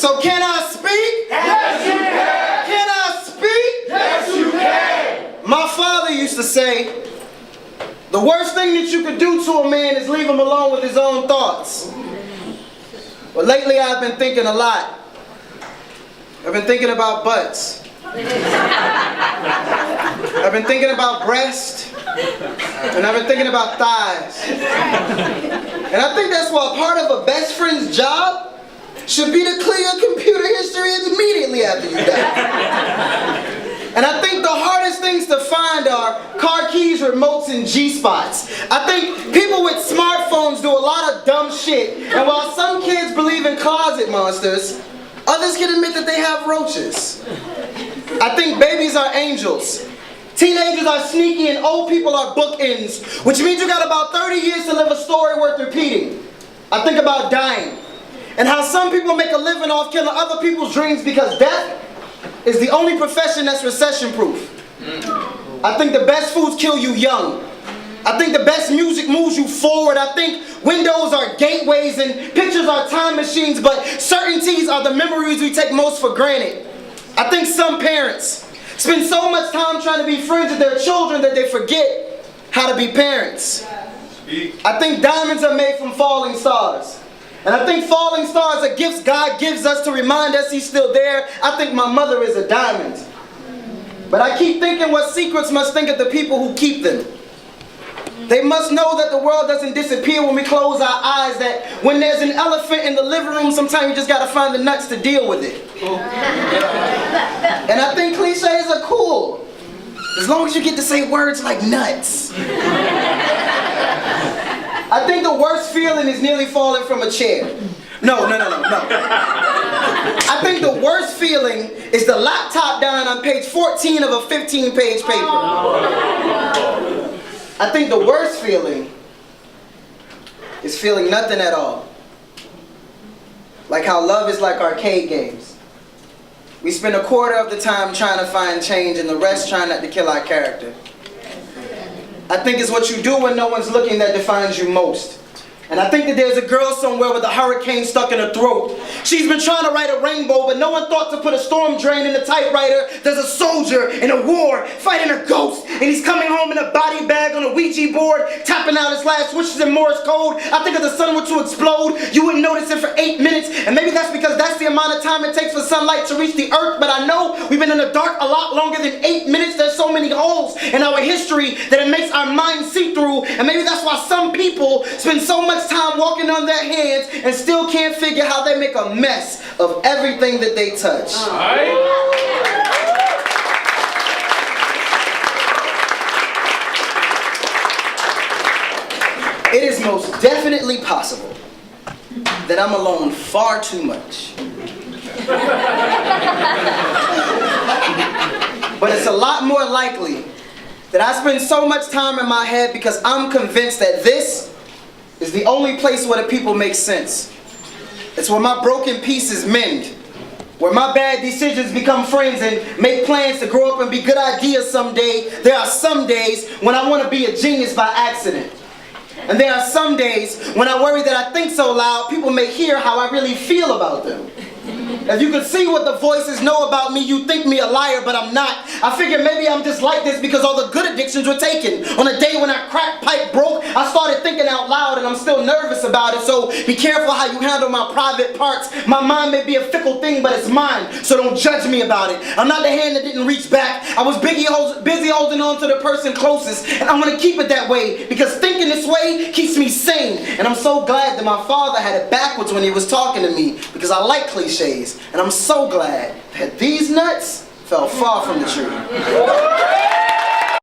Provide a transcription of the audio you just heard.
So can I speak? Yes, you can. Can I speak? Yes, you can. My father used to say, the worst thing that you could do to a man is leave him alone with his own thoughts. But lately I've been thinking a lot. I've been thinking about butts. I've been thinking about breasts. And I've been thinking about thighs. And I think that's why part of a best friend's job should be to clear your computer history immediately after you die. And I think the hardest things to find are car keys, remotes, and G-spots. I think people with smartphones do a lot of dumb shit. And while some kids believe in closet monsters, others can admit that they have roaches. I think babies are angels. Teenagers are sneaky and old people are bookends, which means you got about 30 years to live a story worth repeating. I think about dying and how some people make a living off killing other people's dreams because death is the only profession that's recession-proof. I think the best foods kill you young. I think the best music moves you forward. I think windows are gateways and pictures are time machines, but certainties are the memories we take most for granted. I think some parents spend so much time trying to be friends with their children that they forget how to be parents. I think diamonds are made from falling stars. And I think falling stars are gifts God gives us to remind us He's still there. I think my mother is a diamond. But I keep thinking what secrets must think of the people who keep them. They must know that the world doesn't disappear when we close our eyes, that when there's an elephant in the living room, sometimes you just got to find the nuts to deal with it. And I think cliches are cool, as long as you get to say words like nuts. I think the worst feeling is nearly falling from a chair. No. I think the worst feeling is the laptop dying on page 14 of a 15-page paper. I think the worst feeling is feeling nothing at all. Like how love is like arcade games. We spend a quarter of the time trying to find change and the rest trying not to kill our character. I think it's what you do when no one's looking that defines you most. And I think that there's a girl somewhere with a hurricane stuck in her throat. She's been trying to write a rainbow, but no one thought to put a storm drain in the typewriter. There's a soldier in a war fighting a ghost, and he's coming home in a body bag on a Ouija board, tapping out his last wishes in Morse code. I think if the sun were to explode, you wouldn't notice it for 8 minutes, and maybe that's because that's the amount of time it takes for sunlight to reach the earth, but I know we've been in the dark a lot longer than 8 minutes. There's so many holes in our history that it makes our minds see through, and maybe that's why some people spend so much time walking on their hands and still can't figure how they make a mess of everything that they touch. It is most definitely possible that I'm alone far too much. But it's a lot more likely that I spend so much time in my head because I'm convinced that this is the only place where the people make sense. It's where my broken pieces mend. Where my bad decisions become friends and make plans to grow up and be good ideas someday. There are some days when I want to be a genius by accident. And there are some days when I worry that I think so loud, people may hear how I really feel about them. If you could see what the voices know about me, you'd think me a liar, but I'm not. I figure maybe I'm just like this because all the good addictions were taken. On a day when our crack pipe broke, I started thinking out loud and I'm still nervous about it, so be careful how you handle my private parts. My mind may be a fickle thing, but it's mine, so don't judge me about it. I'm not the hand that didn't reach back. I was busy holding on to the person closest, and I'm going to keep it that way because thinking this way keeps me sane. And I'm so glad that my father had it backwards when he was talking to me because I like cliches. And I'm so glad that these nuts fell far from the tree.